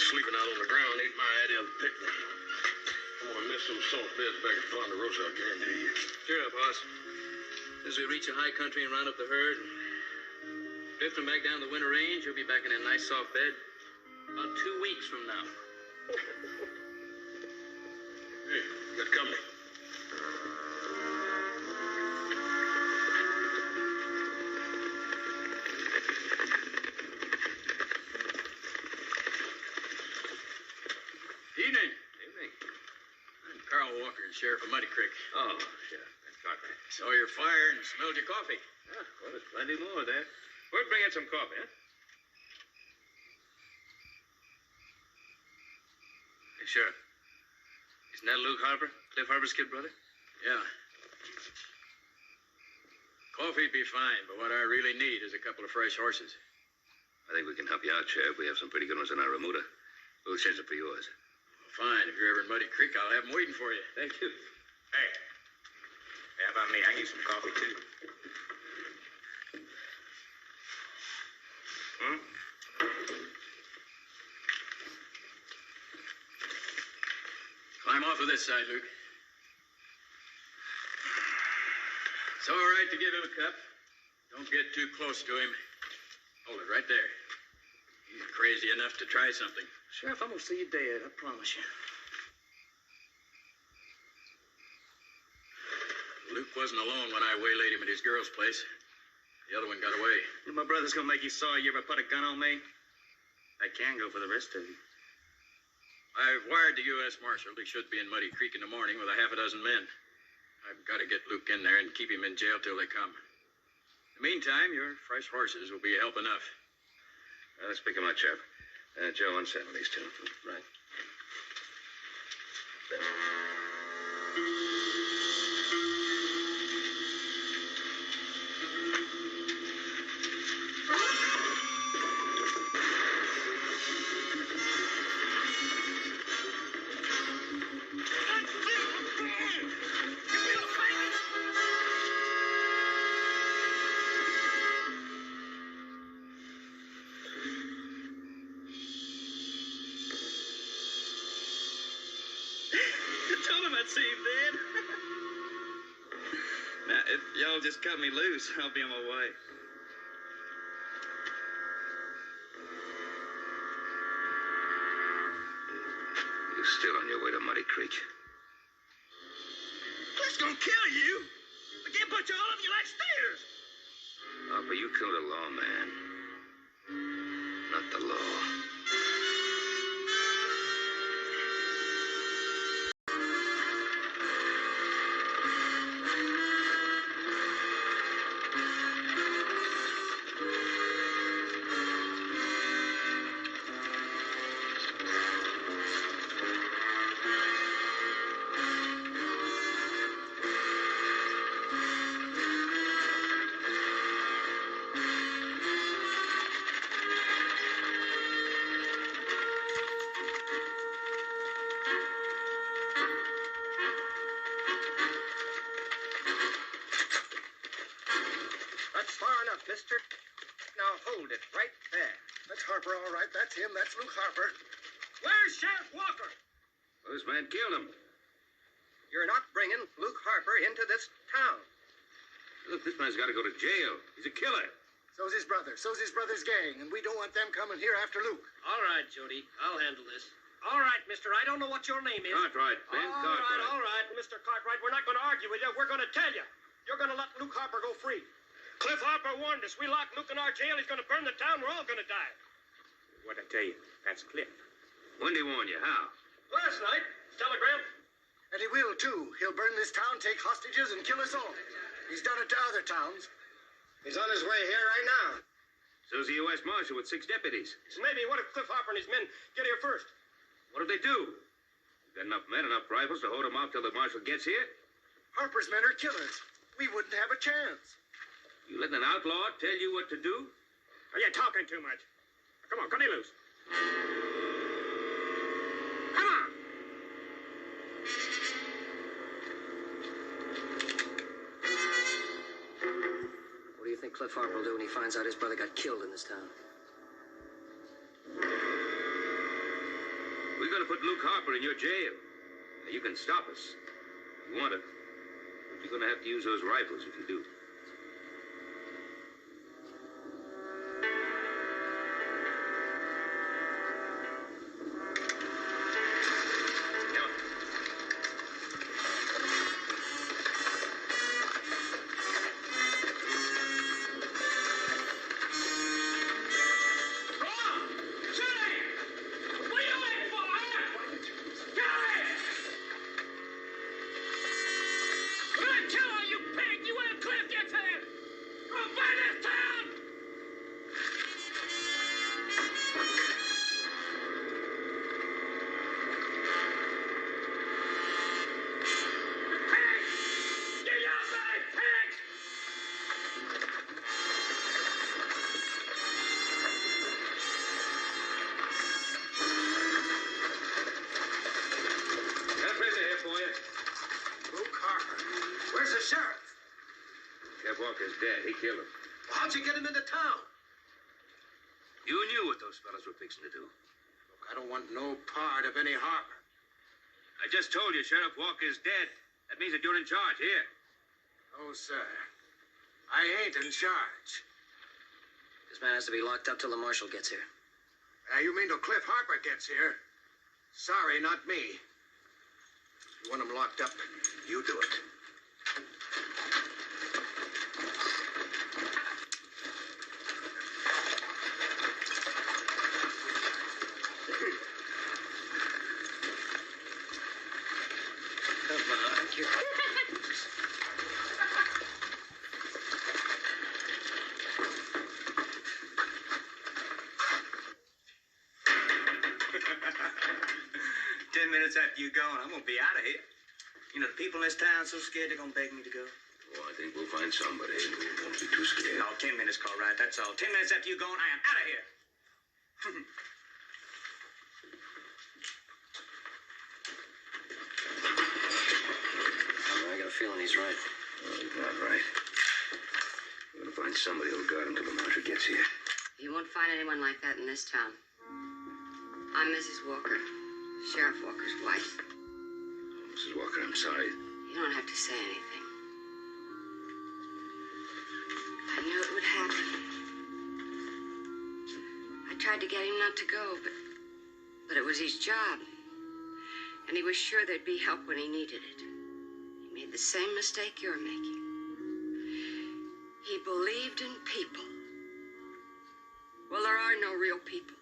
sleeping out on the ground ain't my idea of a picnic. I'm gonna miss those salt beds back at Ponderosa, I guarantee you. Cheer up, boss. As we reach the high country and round up the herd, lift them back down the winter range, you'll be back in that nice soft bed about 2 weeks from now. Hey, got company. Evening. Evening. I'm Carl Walker, Sheriff of Muddy Creek. Oh, Sheriff. Carter. Saw your fire and smelled your coffee. Yeah, well, there's plenty more there. We'll bring in some coffee, huh? Hey, Sheriff. Isn't that Luke Harper? Cliff Harper's kid brother? Yeah. Coffee'd be fine, but what I really need is a couple of fresh horses. I think we can help you out, Sheriff. We have some pretty good ones in our remuda. We'll change it for yours. Well, fine. If you're ever in Muddy Creek, I'll have them waiting for you. Thank you. Hey. How about me? I need some coffee, too. Climb off of this side, Luke. It's all right to give him a cup. Don't get too close to him. Hold it right there. He's crazy enough to try something. Sheriff, I'm gonna see you dead, I promise you. Luke wasn't alone when I waylaid him at his girl's place. The other one got away. If my brother's gonna make you sorry you ever put a gun on me, I can go for the rest of you. I've wired the U.S. Marshal. He should be in Muddy Creek in the morning with a half a dozen men. I've got to get Luke in there and keep him in jail till they come. In the meantime, your fresh horses will be help enough. Let's pick them up, Sheriff. Joe, unsaddle these two. Right. See him dead. Now, if y'all just cut me loose, I'll be on my way. You're still on your way to Muddy Creek. Cliff's gonna kill you. I can't put you all of you like stairs. Harper, you killed a lawman. Not the law. Mister. Now hold it right there. That's Harper, all right. That's him. That's Luke Harper. Where's Sheriff Walker? Well, this man killed him. You're not bringing Luke Harper into this town. Look, this man's got to go to jail. He's a killer. So's his brother. So's his brother's gang, and we don't want them coming here after Luke. All right, Jody. I'll handle this. All right, mister. I don't know what your name is. Cartwright, Ben Cartwright. All right, Mr. Cartwright. We're not going to argue with you. We're going to tell you. You're going to let Luke Harper go free. Cliff Harper warned us. We lock Luke in our jail, he's going to burn the town. We're all going to die. What'd I tell you? That's Cliff. When did he warn you? How? Last night. Telegram. And he will, too. He'll burn this town, take hostages, and kill us all. He's done it to other towns. He's on his way here right now. So's the U.S. Marshal with 6 deputies. So maybe what if Cliff Harper and his men get here first? What if they do? We've got enough men, enough rifles to hold them off till the marshal gets here. Harper's men are killers. We wouldn't have a chance. You letting an outlaw tell you what to do? Are you talking too much? Come on, cut me loose. Come on! What do you think Cliff Harper will do when he finds out his brother got killed in this town? We're going to put Luke Harper in your jail. Now, you can stop us if you want to. But you're going to have to use those rifles if you do. Where's the sheriff? Jeff Walker's dead. He killed him. Well, how'd you get him into town? You knew what those fellas were fixing to do. Look, I don't want no part of any Harper. I just told you Sheriff Walker's dead. That means that you're in charge here. No, sir. I ain't in charge. This man has to be locked up till the marshal gets here. You mean till Cliff Harper gets here? Sorry, not me. You want him locked up, you do it. Come on, you... 10 minutes after you gone, I'm gonna be out of here. You know, the people in this town so scared they're gonna beg me to go. Oh, I think we'll find somebody who won't be too scared. Oh, 10 minutes, Cartwright, that's all. 10 minutes after you gone, I am out of here. I got a feeling he's right. Oh, he's not right. We're gonna find somebody who'll guard him till the marshal gets here. You won't find anyone like that in this town. I'm Mrs. Walker, Sheriff Walker's wife. Oh, Mrs. Walker, I'm sorry. You don't have to say anything. I knew it would happen. I tried to get him not to go, but it was his job. And he was sure there'd be help when he needed it. He made the same mistake you're making. He believed in people. Well, there are no real people.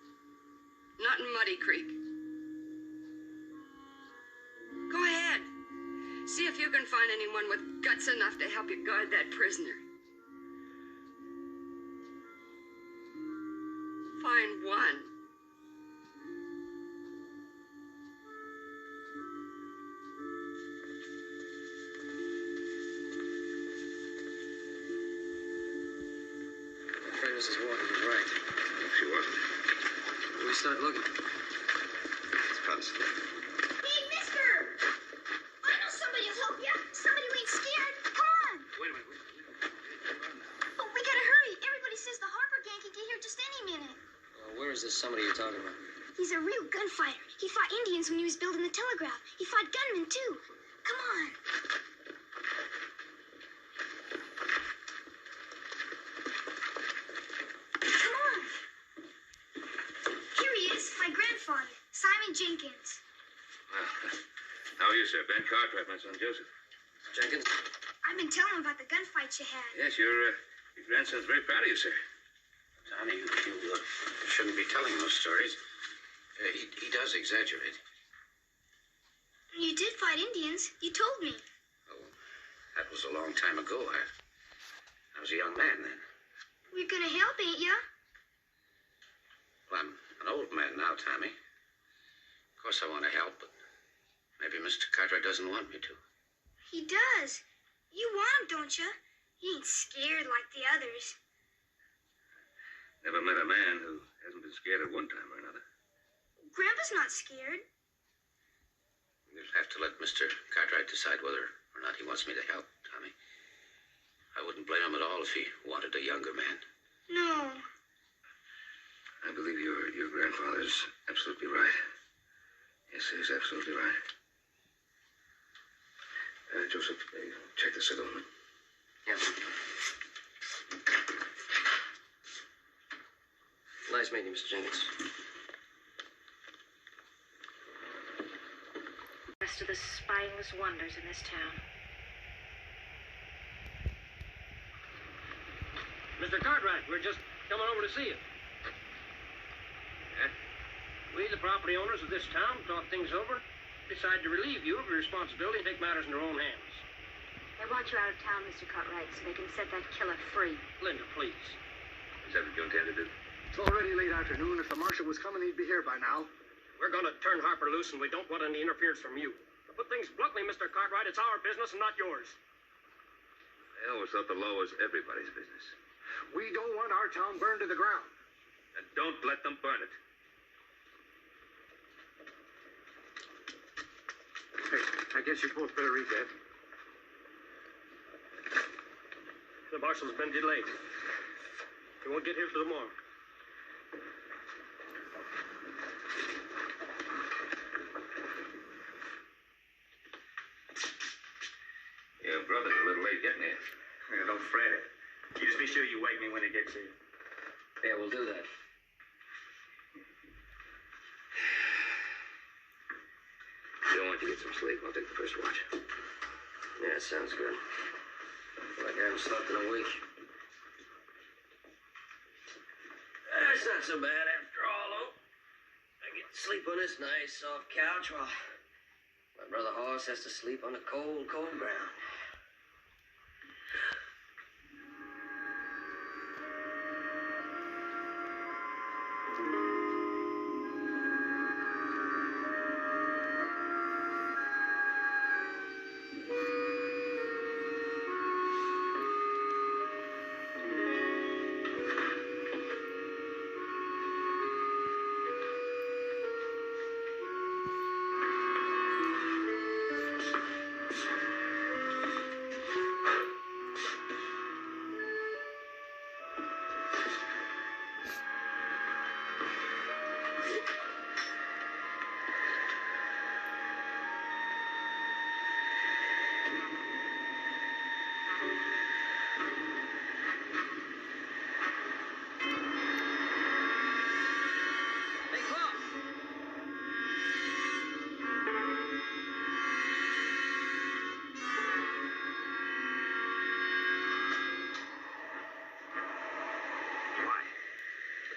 Not in Muddy Creek. Go ahead. See if you can find anyone with guts enough to help you guard that prisoner. Find one. I'm afraid Mrs. Walker was right. No, she wasn't. We start looking. It's Constable. Hey, mister! I know somebody will help you. Somebody who ain't scared. Come on. Wait a minute. Oh, we gotta hurry. Everybody says the Harper gang can get here just any minute. Where is this somebody you're talking about? He's a real gunfighter. He fought Indians when he was building the telegraph. He fought gunmen, too. Come on. Come on. Here he is, my grandfather, Simon Jenkins. Well, how are you, sir? Ben Cartwright, my son Joseph. Jenkins? I've been telling him about the gunfight you had. Yes, your grandson's very proud of you, sir. Johnny, you shouldn't be telling those stories. He does exaggerate. You did fight Indians. You told me. Oh, that was a long time ago. I was a young man then. You're gonna help, ain't ya? Well, I'm an old man now, Tommy. Of course I want to help, but maybe Mr. Cartwright doesn't want me to. He does. You want him, don't you? He ain't scared like the others. Never met a man who hasn't been scared at one time or another. Grandpa's not scared. You'll have to let Mr. Cartwright decide whether or not he wants me to help, Tommy. I wouldn't blame him at all if he wanted a younger man. No. I believe your grandfather's absolutely right. Yes, he's absolutely right. Joseph, check the settlement. Yeah. Nice meeting you, Mr. Jenkins. Rest of the spineless wonders in this town. Mr. Cartwright, we're just coming over to see you. Yeah? We, the property owners of this town, talk things over, decide to relieve you of your responsibility and take matters in their own hands. They want you out of town, Mr. Cartwright, so they can set that killer free. Linda, please. Is that what you intend to do? It's already late afternoon. If the marshal was coming, he'd be here by now. We're going to turn Harper loose, and we don't want any interference from you. To put things bluntly, Mr. Cartwright, it's our business and not yours. I always thought the law was everybody's business. We don't want our town burned to the ground. And don't let them burn it. Hey, I guess you both better read that. The marshal's been delayed. He won't get here till tomorrow. Your brother's a little late getting here. Yeah, don't fret it. You just be sure you wake me when he gets here. Yeah, we'll do that. Joe, why don't you get some sleep? I'll take the first watch. Yeah, sounds good. Feel like I haven't slept in a week. It's not so bad after all, though. I get to sleep on this nice, soft couch while my brother Horace has to sleep on the cold, cold ground.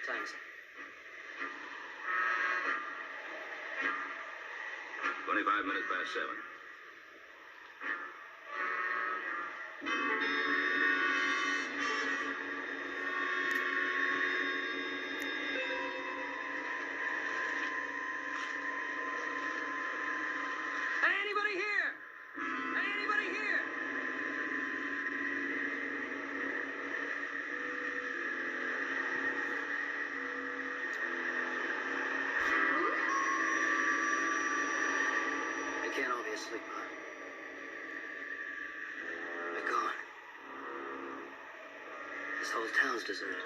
Thanks. 25 minutes past 7. Hey, anybody here? Hey, anybody here? They can't all be asleep, huh? They're gone. This whole town's deserted.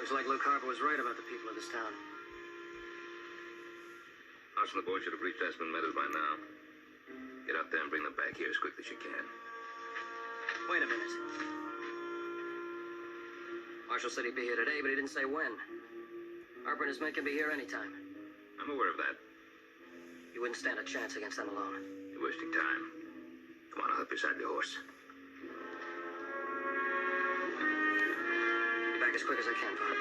Looks like Luke Harper was right about the people of this town. Marshal and the boys should have reached Aspen Meadows by now. Get out there and bring them back here as quickly as you can. Wait a minute. Marshall said he'd be here today, but he didn't say when. Harper and his men can be here anytime. I'm aware of that. You wouldn't stand a chance against them alone. You're wasting time. Come on, I'll help you side the horse. Be back as quick as I can, Bob.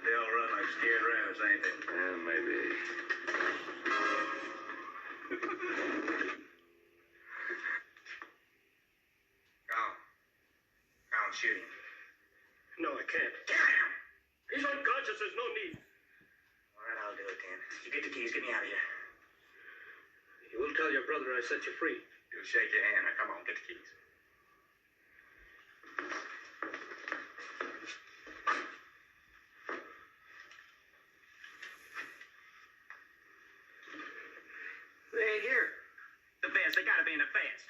They all run like scared rabbits, ain't they? Maybe. Go on, shoot him. No, I can't. Kill him! He's unconscious. There's no need. All right, I'll do it then. You get the keys. Get me out of here. You will tell your brother I set you free. He'll shake your hand. Now, come on, get the keys. They ain't here. The best. They gotta be in the best.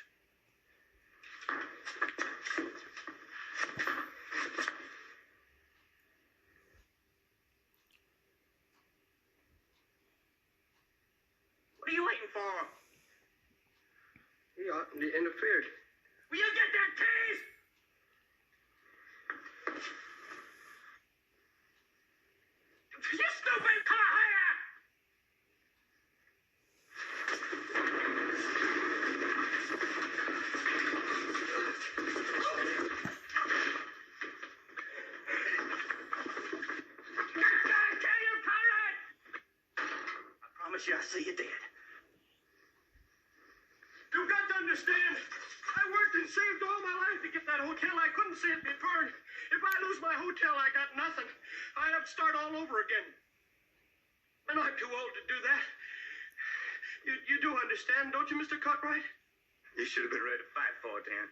What are you waiting for? He oughtn't to interfered. Will you get their keys? You stupid car hire! Tell you, Conrad! I promise you I'll see you dead. You've got to understand. I worked and saved all my life to get that hotel. I couldn't see it be burned. If I lose my hotel, I got nothing. I have to start all over again. And I'm too old to do that. You do understand, don't you, Mr. Cartwright? You should have been ready to fight for it, Dan.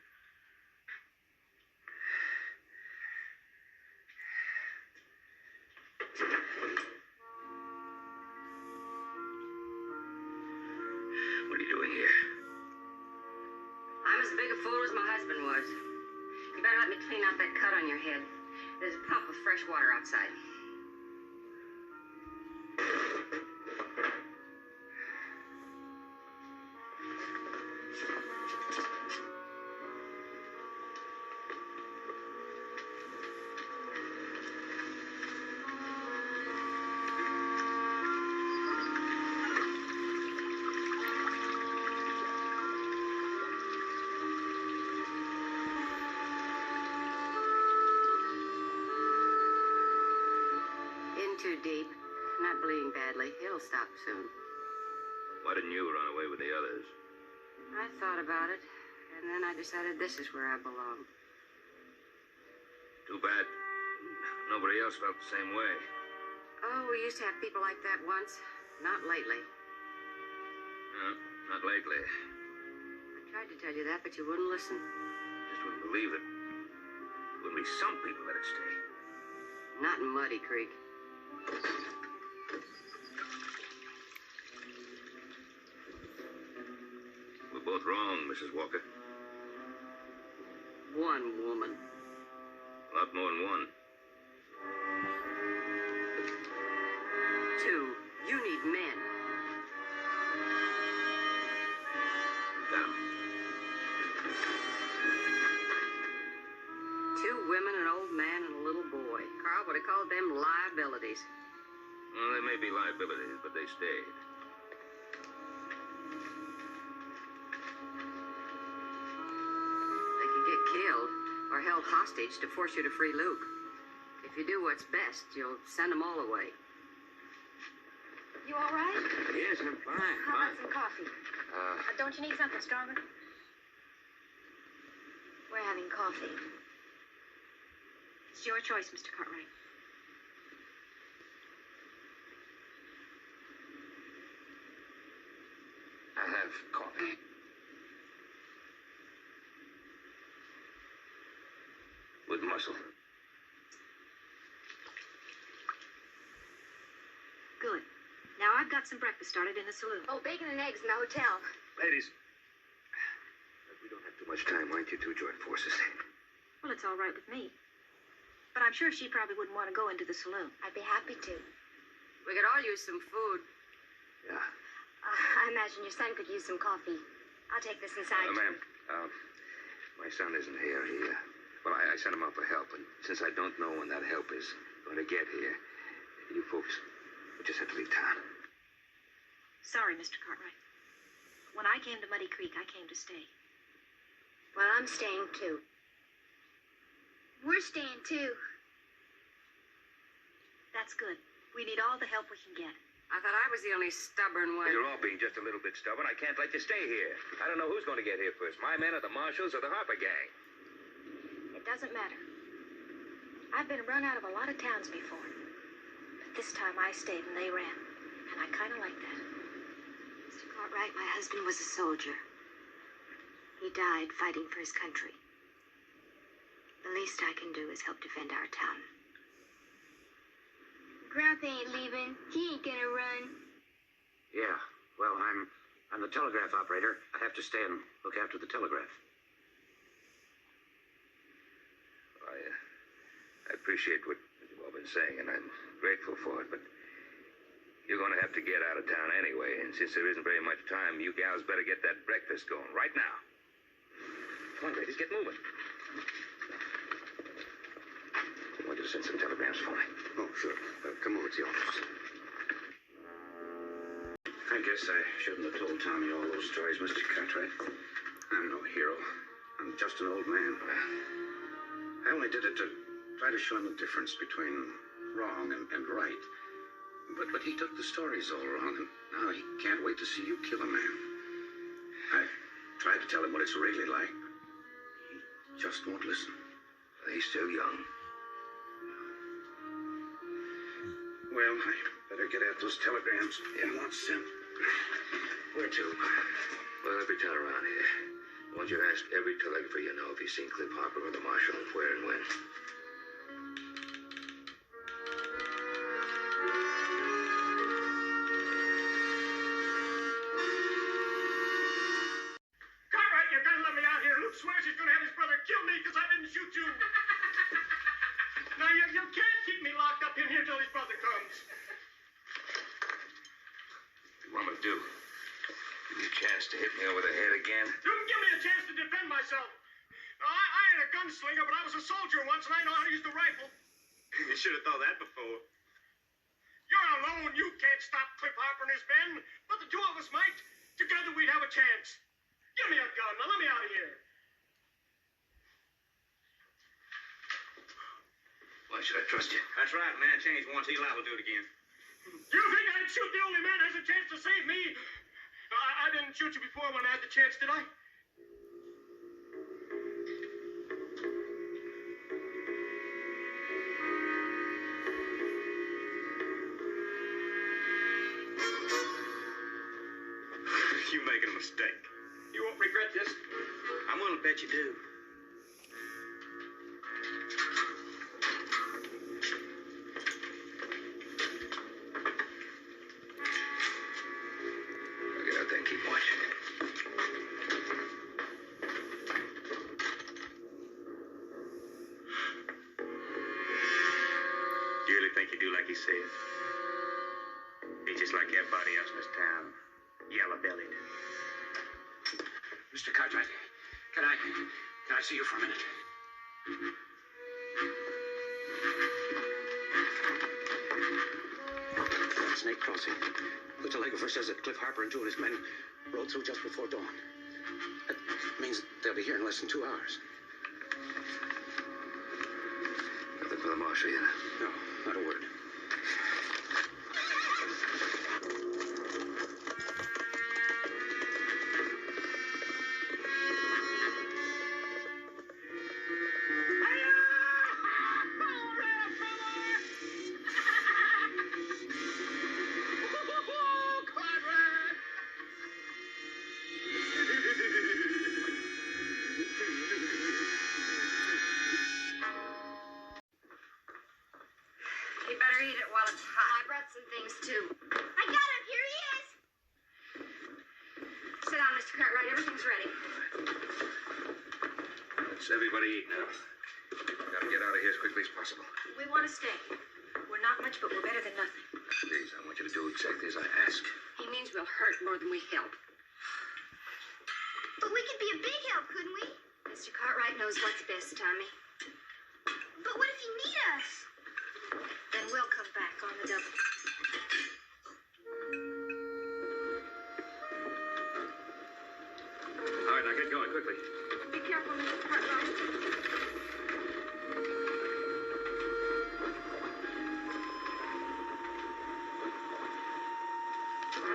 What are you doing here? I'm as big a fool as my husband was. You better let me clean out that cut on your head. There's a pump of fresh water outside. Too deep. Not bleeding badly. It'll stop soon. Why didn't you run away with the others? I thought about it, and then I decided this is where I belong. Too bad. Nobody else felt the same way. Oh, we used to have people like that once. Not lately. No, not lately. I tried to tell you that, but you wouldn't listen. Just wouldn't believe it. Wouldn't be some people let it stay. Not in Muddy Creek. We're both wrong, Mrs. Walker. One woman. A lot more than one. Two. You need men. Got 'em. Two women, an old man, and a little boy. Carl would have called them liabilities. Well, they may be liabilities, but they stayed. They could get killed or held hostage to force you to free Luke. If you do what's best, you'll send them all away. You all right? Yes, I'm fine. How about some coffee? Don't you need something stronger? We're having coffee. It's your choice, Mr. Cartwright. I have coffee. With muscle. Good. Now I've got some breakfast started in the saloon. Oh, bacon and eggs in the hotel. Ladies, we don't have too much time. Why don't you two join forces? Well, it's all right with me. But I'm sure she probably wouldn't want to go into the saloon. I'd be happy to. We could all use some food. Yeah. I imagine your son could use some coffee. I'll take this inside. Ma'am, my son isn't here. I sent him out for help, and since I don't know when that help is going to get here, you folks will just have to leave town. Sorry, Mr. Cartwright. When I came to Muddy Creek, I came to stay. Well, I'm staying too. We're staying too. That's good. We need all the help we can get. I thought I was the only stubborn one. You're all being just a little bit stubborn. I can't let you stay here. I don't know who's going to get here first. My men or the marshals or the Harper gang. It doesn't matter. I've been run out of a lot of towns before. But this time I stayed and they ran. And I kind of like that. Mr. Cartwright, my husband was a soldier. He died fighting for his country. The least I can do is help defend our town. Grandpa ain't leaving. He ain't gonna run. Yeah, well, I'm the telegraph operator. I have to stay and look after the telegraph. I appreciate what you've all been saying, and I'm grateful for it, but you're going to have to get out of town anyway, and since there isn't very much time, you gals better get that breakfast going right now. Come on, ladies, get moving. I want you to send some telegrams for me. Oh, sure. Come over to the office. I guess I shouldn't have told Tommy all those stories, Mr. Cartwright. I'm no hero. I'm just an old man. I only did it to try to show him the difference between wrong and right. But he took the stories all wrong, and now he can't wait to see you kill a man. I've tried to tell him what it's really like, but he just won't listen. He's still young. Well, I better get at those telegrams he wants sent. Where to? Well, every town around here. I want you to ask every telegrapher you know if he's seen Cliff Harper or the marshal and where and when. Cartwright, you gotta let me out here. Luke swears he's gonna have his brother kill me because I didn't shoot you. Now, you can't keep me locked up in here till his brother comes. What do you want me to do? Give you a chance to hit me over the head again? You can give me a chance to defend myself. Now, I ain't a gunslinger, but I was a soldier once, and I know how to use the rifle. You should have thought that before. You're alone. You can't stop Cliff Harper and his men, but the two of us might. Together, we'd have a chance. Give me a gun. Now, let me out of here. Why should I trust you? That's right. Man changed once. He's liable to do it again. You think I'd shoot the only man who has a chance to save me? I didn't shoot you before when I had the chance, did I? You're making a mistake. You won't regret this. I'm gonna bet you do. Get out there and keep watching. You really think you do like he said? He's just like everybody else in this town. Yellow-bellied. Mr. Cartwright, can I see you for a minute? Snake Crossing. The telegrapher says that Cliff Harper and two of his men rode through just before dawn. That means they'll be here in less than 2 hours. Nothing for the marshal yet. No, not a word. You better eat it while it's hot. I brought some things, too. I got him. Here he is. Sit down, Mr. Cartwright. Everything's ready. Let's everybody eat now. Gotta get out of here as quickly as possible. We want to stay. We're not much, but we're better than nothing. Please, I want you to do exactly as I ask. He means we'll hurt more than we help. But we could be a big help, couldn't we? Mr. Cartwright knows what's best, Tommy. But what if you need us? Then we'll come back on the double. All right, now get going quickly. Be careful, Mr. Cartwright. Time's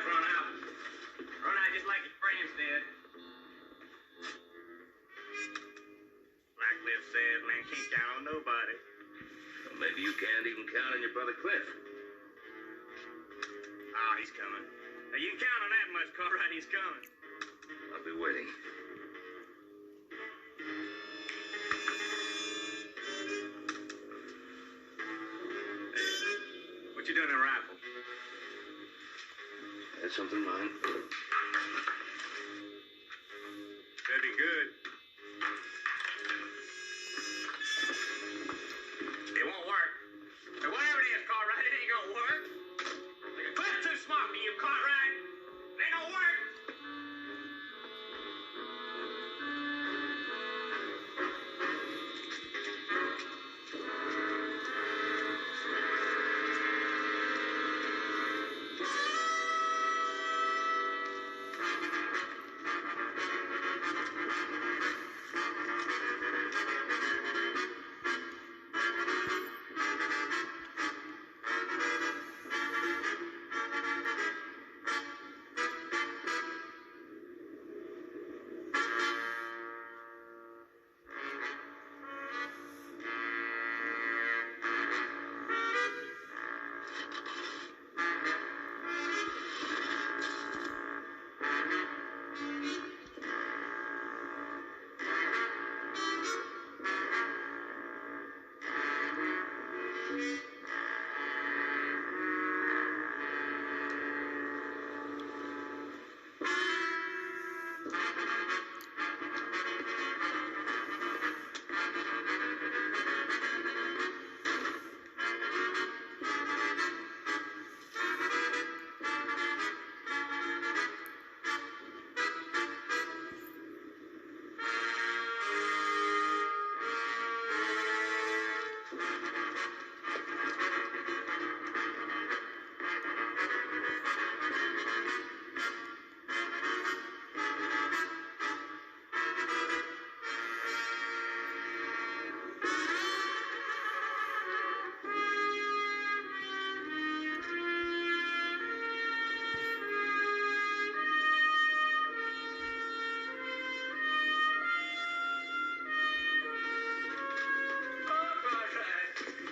run out. Run out just like his friends did. Like Cliff said, man can't count on nobody. Well, maybe you can't even count on your brother Cliff. Ah, he's coming. Now, you can count on that much, Cartwright. He's coming. I'll be waiting. What you doing in a rifle? That's something mine. That'd be good. It won't work. Now, whatever it is, Cartwright, it ain't gonna work. The clip's too smart for you, Cartwright. It ain't gonna work.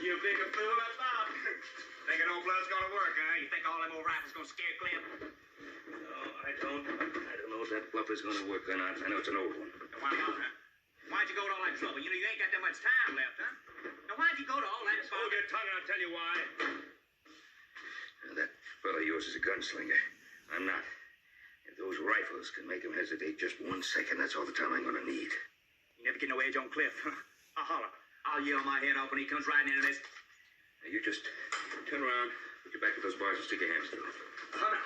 You bigger fool I thought. Thinking old blood's gonna work, huh? You think all them old rifles gonna scare Cliff? No, I don't. I don't know if that bluff is going to work or not. I know it's an old one. Now, why not, huh? Why'd you go to all that trouble? You know, you ain't got that much time left, huh? Now, why'd you go to all that trouble? Hold your tongue and I'll tell you why. Now, that fellow of yours is a gunslinger. I'm not. If those rifles can make him hesitate just 1 second, that's all the time I'm going to need. You never get no edge on Cliff. I'll holler. I'll yell my head off when he comes riding into this. Now, you just turn around, put your back to those bars and stick your hands through. Hunter,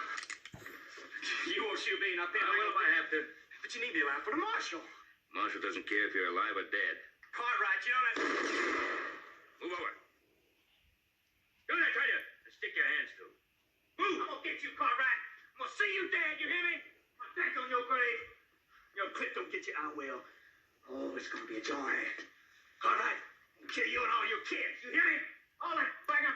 you won't shoot me, not then. I will if I have to. But you need me around for the marshal. Marshal doesn't care if you're alive or dead. Cartwright, you know that. Move over. Do what I tell you. Stick your hands through. Move! I'm gonna get you, Cartwright. I'm gonna see you dead, you hear me? I'm back on your grave. Your Cliff don't get you, I will. Oh, it's gonna be a joy. Cartwright, I'll kill you and all your kids, you hear me? All that bag of...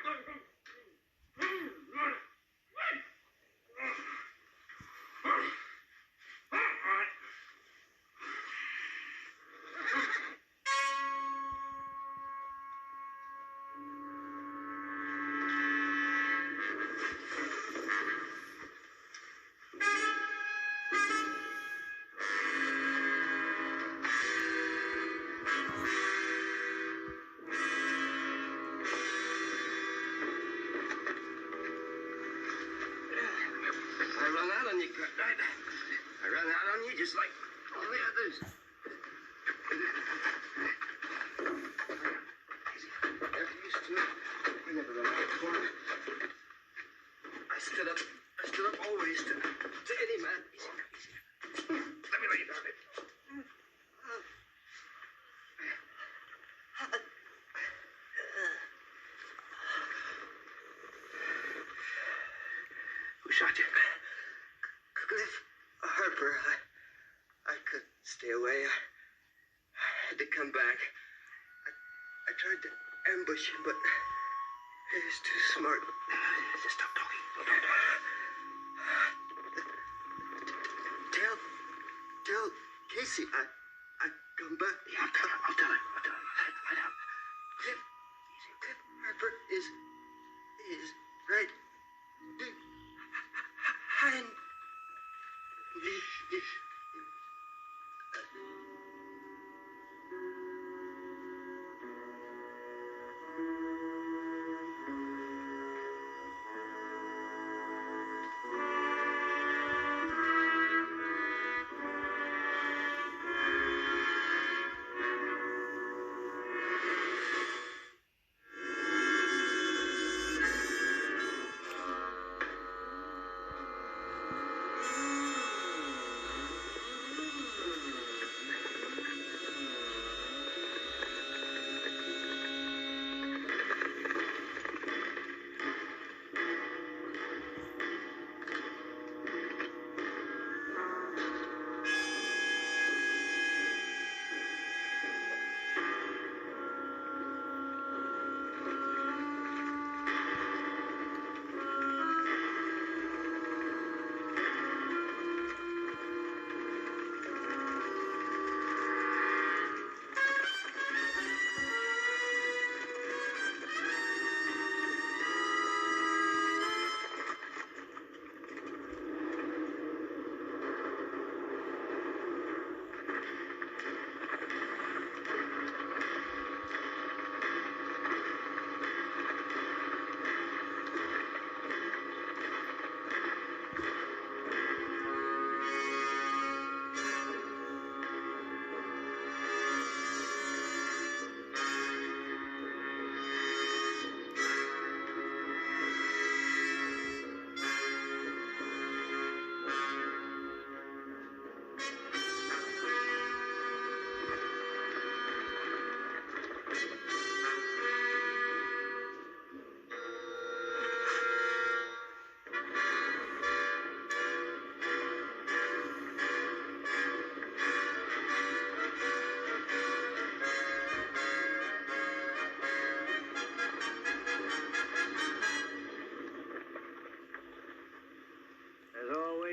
I run out on you, Cartwright. I run out on you just like all the others. Never used to. I never run out before. I stood up always to any man. Easy, easy. Let me lay you down there. Who shot you? Harper. I couldn't stay away. I had to come back. I tried to ambush him, but he's too smart. Just stop talking. Tell Casey I come back. Yeah, I'll tell him. Right up. Cliff Harper is right behind me.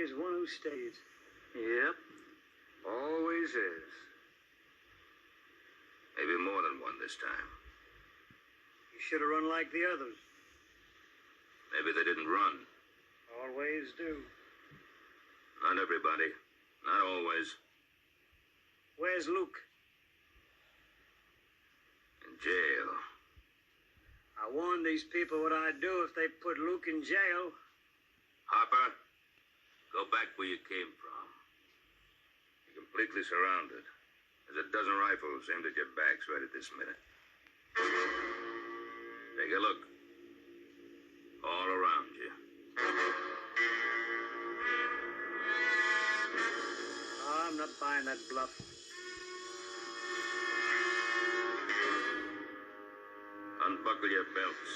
One who stays. Yep. Always is. Maybe more than one this time. You should have run like the others. Maybe they didn't run. Always do. Not everybody. Not always. Where's Luke? In jail. I warned these people what I'd do if they put Luke in jail. Harper, go back where you came from. You're completely surrounded. There's a dozen rifles aimed at your backs right at this minute. Take a look. All around you. Oh, I'm not buying that bluff. Unbuckle your belts.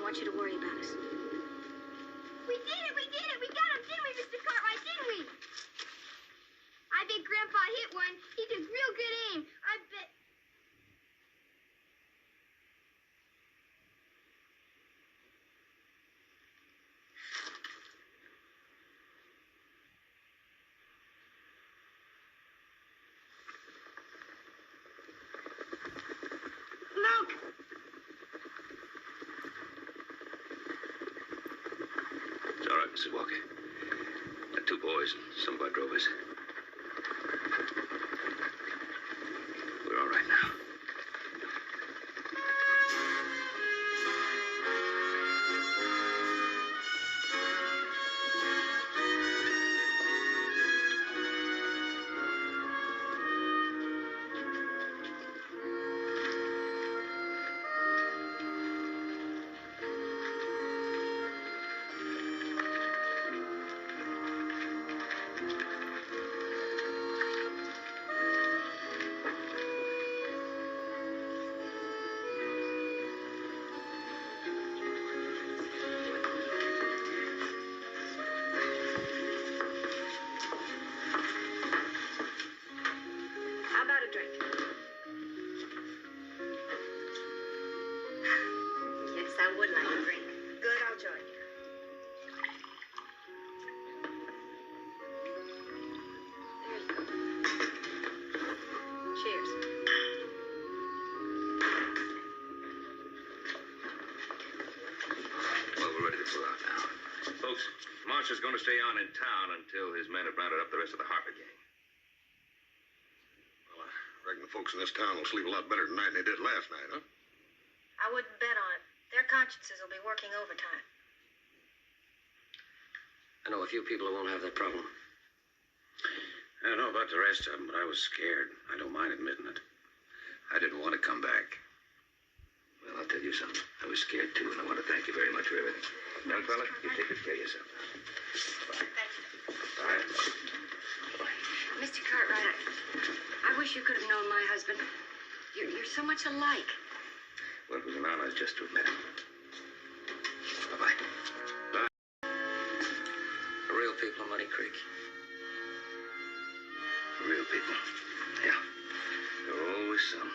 want you to worry about us. We did it! We did it! We got him, didn't we, Mr. Cartwright? Didn't we? I bet Grandpa hit one. He took real good aim. I bet. Look! It's all right, Mrs. Walker. Got two boys and some of our drovers. We're all right now. How about a drink? Yes, I would like a drink. Good, I'll join you. There you go. Cheers. Well, we're ready to pull out now. Folks, Marshall's going to stay on in town until his men have rounded up the rest of the Harper gang. Well, I reckon the folks in this town will sleep a lot better tonight than they did last night, huh? I wouldn't bet on it. Their consciences will be working overtime. I know a few people who won't have that problem. I don't know about the rest of them, but I was scared. I don't mind admitting it. I didn't want to come back. Well, I'll tell you something. I was scared, too, and I want to thank you very much for everything. Young fella, you take good care of yourself. Thank you. Bye. Mr. Cartwright, I wish you could have known my husband. You're so much alike. Well, it was an honor just to have met him. Bye-bye. The real people of Muddy Creek. Real people. Yeah. There are always some.